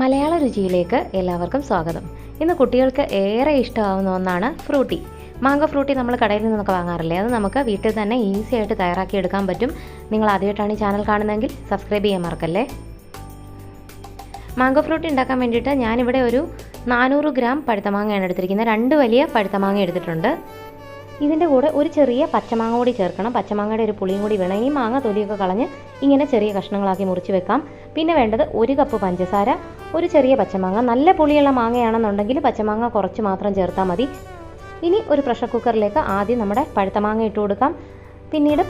മലയാള രുചിയിലേക്ക് എല്ലാവർക്കും സ്വാഗതം. ഇന്ന് കുട്ടികൾക്ക് ഏറെ ഇഷ്ടമാവുന്ന ഒന്നാണ് ഫ്രൂട്ടി. മാംഗോ ഫ്രൂട്ടി നമ്മൾ കടയിൽ നിന്നൊക്കെ വാങ്ങാറില്ലേ, അത് നമുക്ക് വീട്ടിൽ തന്നെ ഈസി ആയിട്ട് തയ്യാറാക്കി എടുക്കാൻ പറ്റും. നിങ്ങൾ ആദ്യമായിട്ടാണ് ഈ ചാനൽ കാണുന്നതെങ്കിൽ സബ്സ്ക്രൈബ് ചെയ്യാൻ മറക്കല്ലേ. മാംഗോ ഫ്രൂട്ടി ഉണ്ടാക്കാൻ വേണ്ടിയിട്ട് ഞാനിവിടെ ഒരു 400 ഗ്രാം പഴുത്തമാങ്ങയാണ് എടുത്തിരിക്കുന്നത്. 2 വലിയ പഴുത്തമാങ്ങ എടുത്തിട്ടുണ്ട്. ഇതിൻ്റെ കൂടെ ഒരു ചെറിയ പച്ചമാങ്ങ കൂടി ചേർക്കണം. പച്ചമാങ്ങയുടെ ഒരു പുളിയും കൂടി വേണം. ഈ മാങ്ങ തൊലിയൊക്കെ കളഞ്ഞ് ഇങ്ങനെ ചെറിയ കഷ്ണങ്ങളാക്കി മുറിച്ച് വെക്കാം. പിന്നെ വേണ്ടത് 1 കപ്പ് പഞ്ചസാര, ഒരു ചെറിയ പച്ചമാങ്ങ. നല്ല പുളിയുള്ള മാങ്ങയാണെന്നുണ്ടെങ്കിൽ പച്ചമാങ്ങ കുറച്ച് മാത്രം ചേർത്താൽ മതി. ഇനി ഒരു പ്രഷർ കുക്കറിലേക്ക് ആദ്യം നമ്മുടെ പഴുത്തമാങ്ങ ഇട്ട് കൊടുക്കാം. പിന്നീട്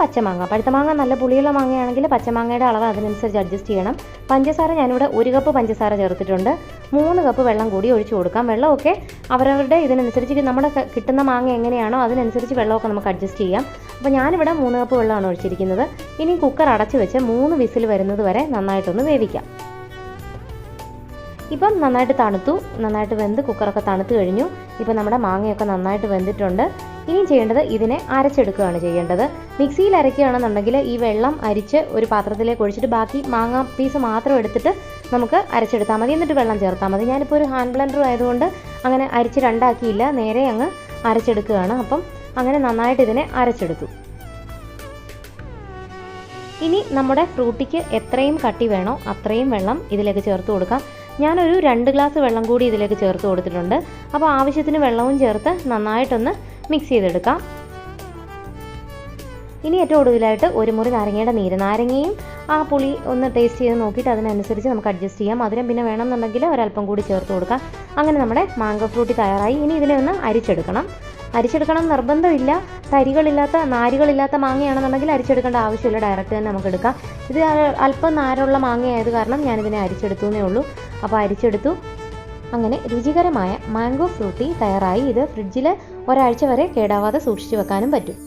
പഴുത്തമാങ്ങ നല്ല പുളിയുള്ള മാങ്ങയാണെങ്കിൽ പച്ചമാങ്ങയുടെ അളവ് അതിനനുസരിച്ച് അഡ്ജസ്റ്റ് ചെയ്യണം. പഞ്ചസാര ഞാനിവിടെ 1 കപ്പ് പഞ്ചസാര ചേർത്തിട്ടുണ്ട്. 3 കപ്പ് വെള്ളം കൂടി ഒഴിച്ചു കൊടുക്കാം. വെള്ളമൊക്കെ അവരവരുടെ ഇതിനനുസരിച്ച്, നമ്മുടെ കിട്ടുന്ന മാങ്ങ എങ്ങനെയാണോ അതിനനുസരിച്ച് വെള്ളമൊക്കെ നമുക്ക് അഡ്ജസ്റ്റ് ചെയ്യാം. അപ്പോൾ ഞാനിവിടെ 3 കപ്പ് വെള്ളമാണ് ഒഴിച്ചിരിക്കുന്നത്. ഇനി കുക്കർ അടച്ചു വെച്ച് 3 വിസിൽ വരുന്നത് വരെ നന്നായിട്ടൊന്ന് വേവിക്കാം. ഇപ്പം നന്നായിട്ട് വെന്ത് കുക്കറൊക്കെ തണുത്ത് കഴിഞ്ഞു. ഇപ്പം നമ്മുടെ മാങ്ങയൊക്കെ നന്നായിട്ട് വെന്തിട്ടുണ്ട്. ഇനി ചെയ്യേണ്ടത് ഇതിനെ അരച്ചെടുക്കുകയാണ് ചെയ്യേണ്ടത്. മിക്സിയിൽ അരയ്ക്കുകയാണെന്നുണ്ടെങ്കിൽ ഈ വെള്ളം അരിച്ച് ഒരു പാത്രത്തിലേക്ക് ഒഴിച്ചിട്ട് ബാക്കി മാങ്ങ പീസ് മാത്രം എടുത്തിട്ട് നമുക്ക് അരച്ചെടുത്താൽ മതി. എന്നിട്ട് വെള്ളം ചേർത്താൽ മതി. ഞാനിപ്പോൾ ഒരു ഹാൻഡ് ബ്ലെൻഡർ ആയതുകൊണ്ട് അങ്ങനെ അരിച്ച് രണ്ടാക്കിയില്ല, നേരെ അങ്ങ് അരച്ചെടുക്കുകയാണ്. അപ്പം അങ്ങനെ നന്നായിട്ട് ഇതിനെ അരച്ചെടുത്തു. ഇനി നമ്മുടെ ഫ്രൂട്ടിക്ക് എത്രയും കട്ടി വേണോ അത്രയും വെള്ളം ഇതിലേക്ക് ചേർത്ത് കൊടുക്കാം. ഞാനൊരു 2 ഗ്ലാസ് വെള്ളം കൂടി ഇതിലേക്ക് ചേർത്ത് കൊടുത്തിട്ടുണ്ട്. അപ്പോൾ ആവശ്യത്തിന് വെള്ളവും ചേർത്ത് നന്നായിട്ടൊന്ന് മിക്സ് ചെയ്തെടുക്കാം. ഇനി ഏറ്റവും ഒടുവിലായിട്ട് ഒരു മുറി നാരങ്ങയുടെ നീര്. നാരങ്ങയും ആ പുളി ഒന്ന് ടേസ്റ്റ് ചെയ്ത് നോക്കിയിട്ട് അതിനനുസരിച്ച് നമുക്ക് അഡ്ജസ്റ്റ് ചെയ്യാം. മധുരം പിന്നെ വേണമെന്നുണ്ടെങ്കിൽ ഒരല്പം കൂടി ചേർത്ത് കൊടുക്കാം. അങ്ങനെ നമ്മുടെ മാംഗോ ഫ്രൂട്ടി തയ്യാറായി. ഇനി ഇതിനെ ഒന്ന് അരിച്ചെടുക്കണം നിർബന്ധമില്ല. നാരുകളില്ലാത്ത മാങ്ങയാണെന്നുണ്ടെങ്കിൽ അരിച്ചെടുക്കേണ്ട ആവശ്യമില്ല, ഡയറക്റ്റ് തന്നെ നമുക്ക് എടുക്കാം. ഇത് അല്പം നാരുള്ള മാങ്ങയായത് കാരണം ഞാനിതിനെ അരിച്ചെടുത്തു എന്നേ ഉള്ളൂ. അപ്പോൾ അരിച്ചെടുത്തു. അങ്ങനെ രുചികരമായ മാംഗോ ഫ്രൂട്ടി തയ്യാറായി. ഇത് ഫ്രിഡ്ജിൽ ഒരാഴ്ച വരെ കേടാവാതെ സൂക്ഷിച്ചു വെക്കാനും പറ്റും.